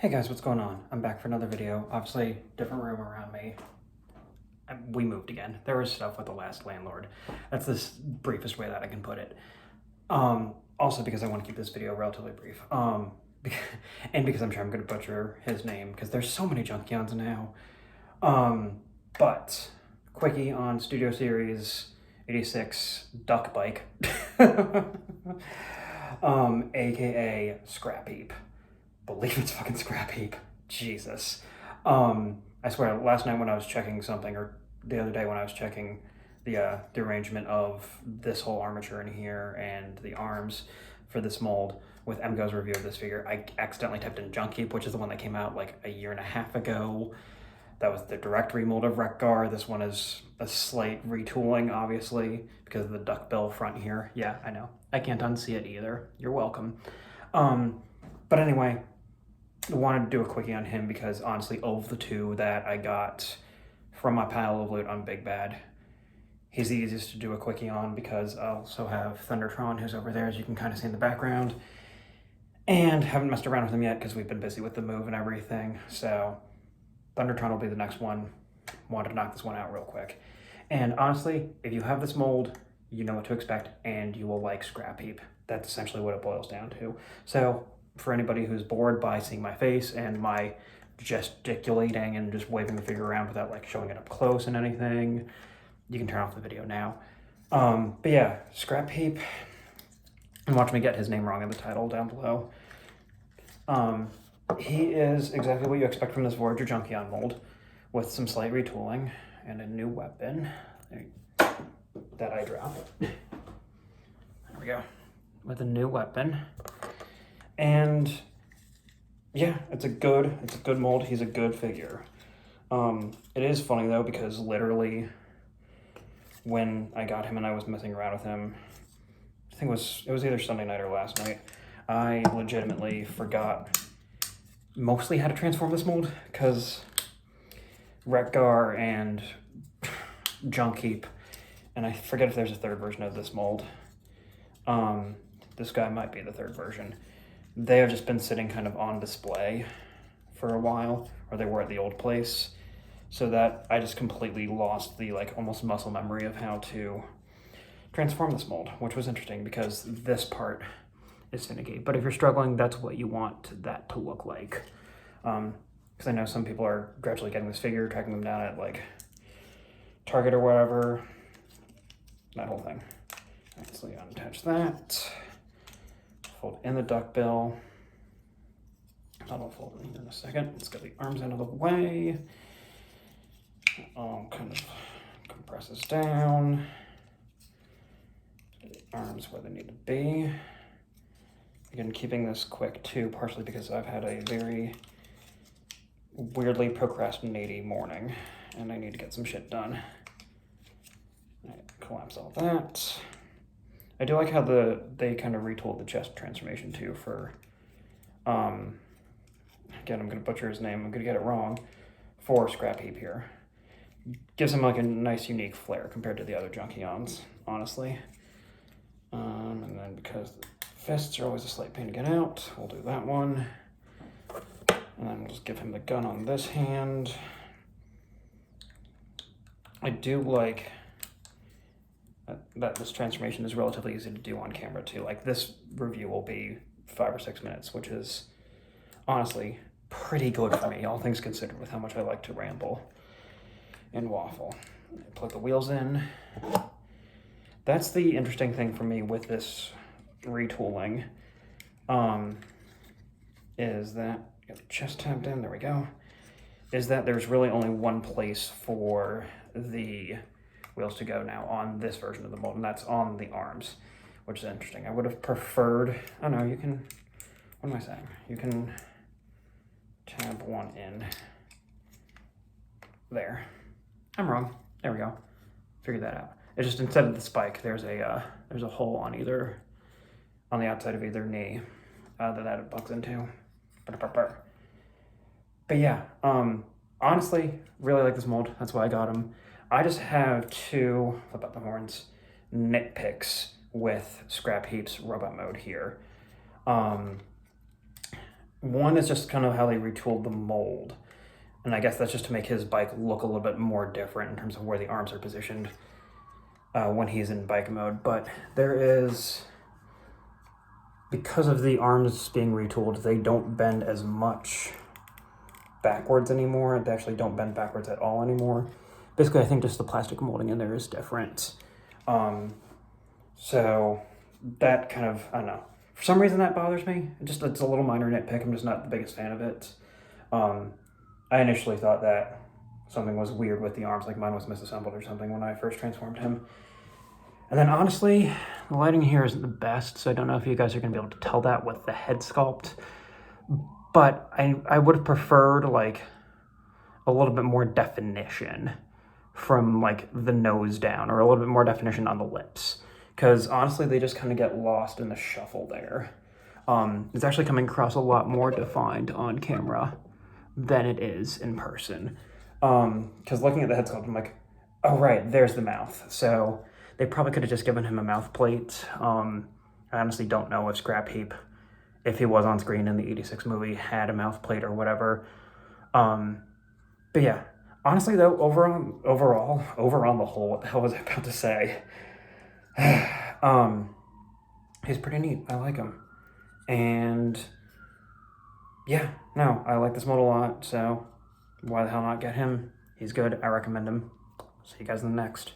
Hey guys, what's going on? I'm back for another video. Obviously, different room around me. We moved again. There was stuff with the last landlord. That's the briefest way that I can put it. Also because I want to keep this video relatively brief. And because I'm sure I'm going to butcher his name because there's so many Junkions now. But quickie on Studio Series 86 Duck Bike, aka scrapheap. Believe it's fucking scrapheap. Jesus. I swear, last night when I was checking something, or the other day when I was checking the arrangement of this whole armature in here and the arms for this mold with MGO's review of this figure, I accidentally typed in Junkheap, which is the one that came out like a year and a half ago. That was the direct remold of Wreck-Gar. This one is a slight retooling, obviously, because of the duckbill front here. Yeah, I know. I can't unsee it either. You're welcome. But anyway, I wanted to do a quickie on him because honestly, of the two that I got from my pile of loot on Big Bad, he's the easiest to do a quickie on because I also have Thundertron, who's over there, as you can kind of see in the background, and haven't messed around with him yet because we've been busy with the move and everything. So Thundertron will be the next one. Wanted to knock this one out real quick. And honestly, if you have this mold, you know what to expect and you will like scrapheap. That's essentially what it boils down to. So for anybody who's bored by seeing my face and my gesticulating and just waving the figure around without like showing it up close and anything, you can turn off the video now. But yeah, scrapheap, and watch me get his name wrong in the title down below. He is exactly what you expect from this Voyager Junkion mold, with some slight retooling and a new weapon that I dropped. There we go. With a new weapon. And yeah, it's a good mold. He's a good figure. It is funny though, because literally when I got him and I was messing around with him, I think it was either Sunday night or last night, I legitimately forgot mostly how to transform this mold, because Wreck-Gar and Junkheap, and I forget if there's a third version of this mold. This guy might be the third version. They have just been sitting kind of on display for a while, or they were at the old place, so that I just completely lost the like almost muscle memory of how to transform this mold, which was interesting because this part is finicky. But if you're struggling, that's what you want that to look like. Because I know some people are gradually getting this figure, tracking them down at like Target or whatever, that whole thing. All right, so you unattach that. Fold in the duckbill. I'll fold it in a second. Let's get the arms out of the way. Kind of compresses down. Get the arms where they need to be. Again, keeping this quick too, partially because I've had a very weirdly procrastinating morning and I need to get some shit done. All right, collapse all that. I do like how they kind of retooled the chest transformation too for, again, I'm going to butcher his name, I'm going to get it wrong, for scrapheap here. Gives him like a nice unique flair compared to the other Junkions, honestly. And then because the fists are always a slight pain to get out, we'll do that one. And then we'll just give him the gun on this hand. I do like that this transformation is relatively easy to do on camera too. Like this review will be 5 or 6 minutes, which is honestly pretty good for me, all things considered, with how much I like to ramble and waffle. Plug the wheels in. That's the interesting thing for me with this retooling, is that, get the chest tabbed in, there we go, is that there's really only one place for the wheels to go now on this version of the mold, and that's on the arms, which is interesting. I would have preferred, oh no, you can, what am I saying? You can tab one in there. I'm wrong. There we go. Figured that out. It's just instead of the spike, there's a hole on the outside of either knee that it bugs into. But yeah, honestly, really like this mold. That's why I got him. I just have two, flip up the horns, nitpicks with scrapheap's robot mode here. one is just kind of how they retooled the mold. And I guess that's just to make his bike look a little bit more different in terms of where the arms are positioned when he's in bike mode. But there is, because of the arms being retooled, they don't bend as much backwards anymore. They actually don't bend backwards at all anymore. Basically, I think just the plastic molding in there is different. So that kind of, I don't know. For some reason that bothers me. It's a little minor nitpick. I'm just not the biggest fan of it. I initially thought that something was weird with the arms, like mine was misassembled or something when I first transformed him. And then honestly, the lighting here isn't the best, so I don't know if you guys are going to be able to tell that with the head sculpt. But I would have preferred like a little bit more definition from like the nose down, or a little bit more definition on the lips. Because honestly, they just kind of get lost in the shuffle there. It's actually coming across a lot more defined on camera than it is in person. Because looking at the head sculpt, I'm like, oh right, there's the mouth. So they probably could have just given him a mouth plate. I honestly don't know if Scrapheap, if he was on screen in the 86 movie, had a mouth plate or whatever. But yeah, honestly though, overall, on the whole, what the hell was I about to say? He's pretty neat. I like him. And yeah, no, I like this model a lot, so why the hell not get him? He's good. I recommend him. See you guys in the next.